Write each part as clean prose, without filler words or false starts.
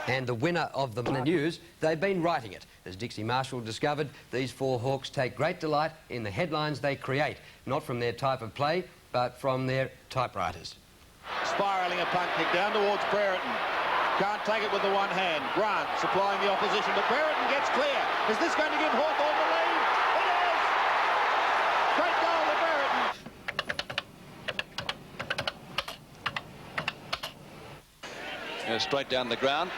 And the winner of the news, they've been writing it. As Dixie Marshall discovered, these four Hawks take great delight in the headlines they create, not from their type of play, but from their typewriters. Spiralling a punt kick down towards Brereton. Can't take it with the one hand. Grant supplying the opposition, but Brereton gets clear. Is this going to give Hawthorn the lead? It is! Great goal to Brereton. Straight down the ground.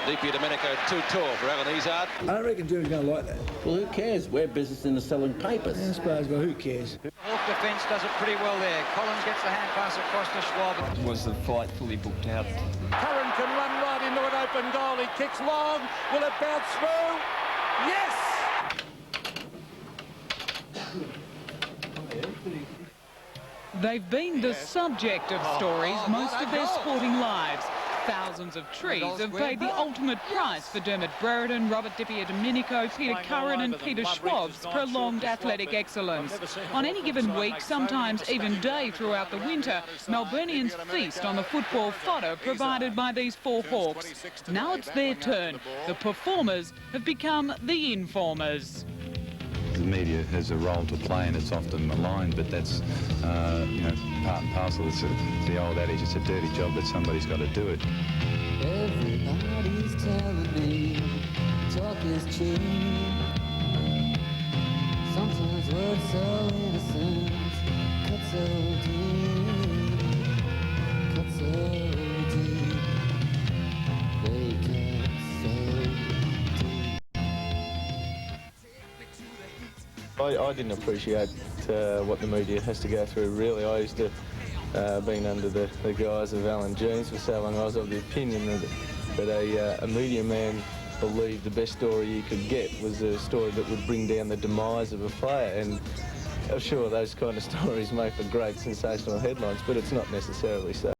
Dipierdomenico too tall for Alan Izard. I don't reckon Jim's going to like that. Well, who cares? We're business in the selling papers. I suppose, but who cares? The Hawk defence does it pretty well there. Collins gets the hand pass across to Schwab. Was the fight fully booked out? Curran can run right into an open goal. He kicks long. Will it bounce through? Yes! They've been the subject of stories most of their sporting lives. Thousands of trees have paid the ultimate price for Dermott Brereton, Robert Dipierdomenico, Peter Curran and Peter Schwab's prolonged athletic excellence. On any given week, sometimes even day throughout the winter, Melburnians feast on the football fodder provided by these four Hawks. Now it's their turn. The performers have become the informers. The media has a role to play and it's often maligned, but that's, you know, part and parcel. It's the old adage, it's a dirty job, but somebody's got to do it. Everybody's telling me talk is cheap. Sometimes words so innocent cut so deep, cut so deep. They cut so deep. I didn't appreciate what the media has to go through, really. I used to, being under the guise of Alan Jeans for so long, I was of the opinion that a media man believed the best story you could get was a story that would bring down the demise of a player. And I'm sure those kind of stories make for great sensational headlines, but it's not necessarily so.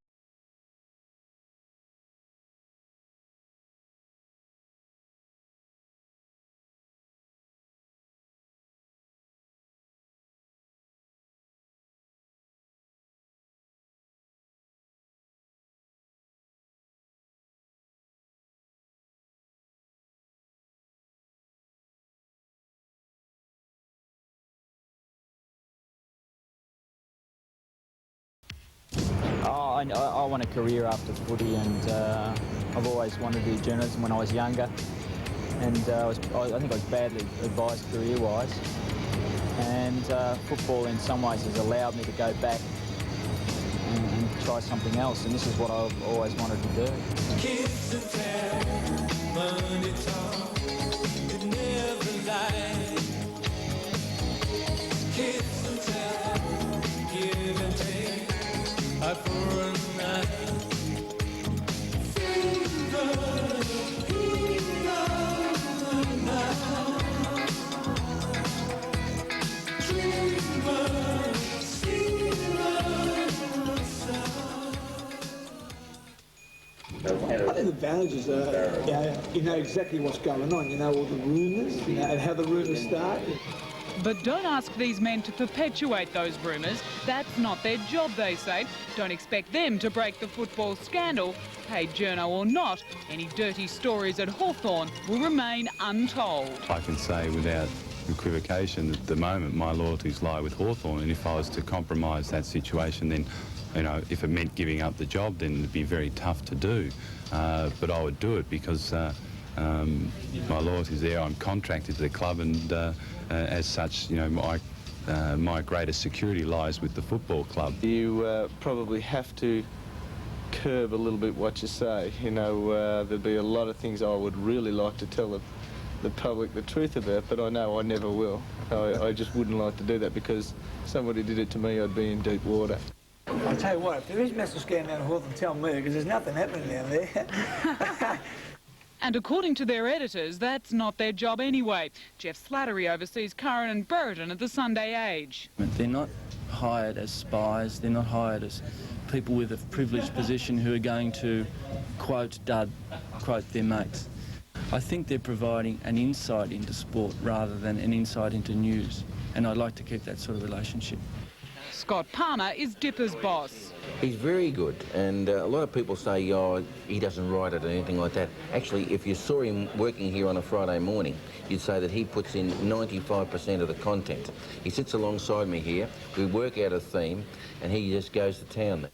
I want a career after footy, and I've always wanted to do journalism when I was younger, and I think I was badly advised career-wise, and football in some ways has allowed me to go back and try something else, and this is what I've always wanted to do. Kids and tell, money talk, it never lies. Kids and tell, give and take. I for a night. I think the advantages are, you know exactly what's going on. You know all the rumours, you know, and how the rumours start. But don't ask these men to perpetuate those rumours. That's not their job, they say. Don't expect them to break the football scandal. Paid journo or not, any dirty stories at Hawthorn will remain untold. I can say without equivocation that at the moment my loyalties lie with Hawthorn, and if I was to compromise that situation, then, you know, if it meant giving up the job, then it'd be very tough to do. But I would do it because my loyalty's there. I'm contracted to the club, and as such, you know, my greatest security lies with the football club. You probably have to curb a little bit what you say. You know, there'd be a lot of things I would really like to tell the public the truth about, but I know I never will. I just wouldn't like to do that, because somebody did it to me, I'd be in deep water. I'll tell you what, if there is massive scandal down at Hawthorn, tell me, because there's nothing happening down there. And according to their editors, that's not their job anyway. Jeff Slattery oversees Curran and Brereton at the Sunday Age. They're not hired as spies, they're not hired as people with a privileged position who are going to quote dud, quote their mates. I think they're providing an insight into sport rather than an insight into news, and I'd like to keep that sort of relationship. Scott Palmer is Dipper's boss. He's very good, and a lot of people say, oh, he doesn't write it or anything like that. Actually, if you saw him working here on a Friday morning, you'd say that he puts in 95% of the content. He sits alongside me here, we work out a theme, and he just goes to town.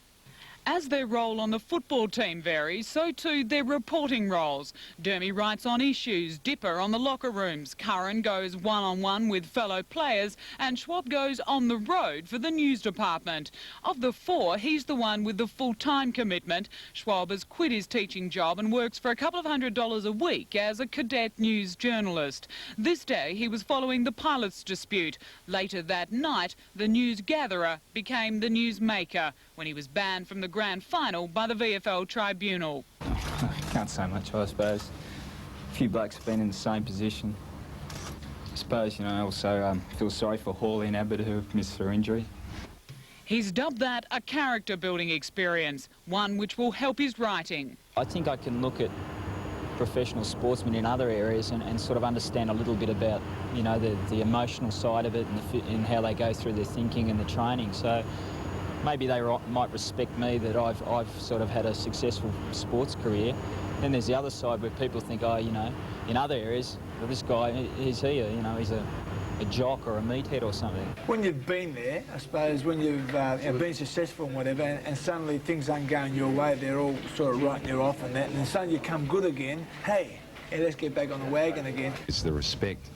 As their role on the football team varies, so too their reporting roles. Dermy writes on issues, Dipper on the locker rooms, Curran goes one-on-one with fellow players, and Schwab goes on the road for the news department. Of the four, he's the one with the full-time commitment. Schwab has quit his teaching job and works for a couple of $100 a week as a cadet news journalist. This day he was following the pilots' dispute. Later that night, the news gatherer became the news maker when he was banned from the grand final by the VFL tribunal. Can't say much, I suppose. A few blokes have been in the same position. I suppose, you know, I also feel sorry for Hawley and Abbott who have missed through injury. He's dubbed that a character-building experience, one which will help his writing. I think I can look at professional sportsmen in other areas and sort of understand a little bit about, you know, the emotional side of it and how they go through their thinking and the training. So maybe they might respect me that I've sort of had a successful sports career. Then there's the other side where people think, oh, you know, in other areas, well, this guy, he's here, you know, he's a jock or a meathead or something. When you've been there, I suppose, when you've been successful and whatever, and suddenly things aren't going your way, they're all sort of writing you off and that, and then suddenly you come good again, hey, let's get back on the wagon again. It's the respect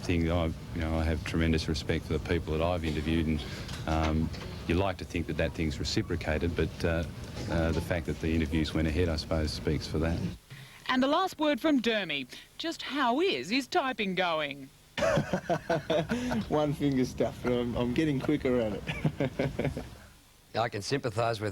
thing. I have tremendous respect for the people that I've interviewed, and you like to think that that thing's reciprocated, but the fact that the interviews went ahead, I suppose, speaks for that. And the last word from Dermy. Just how is his typing going? One finger stuff, but I'm getting quicker at it. I can sympathise with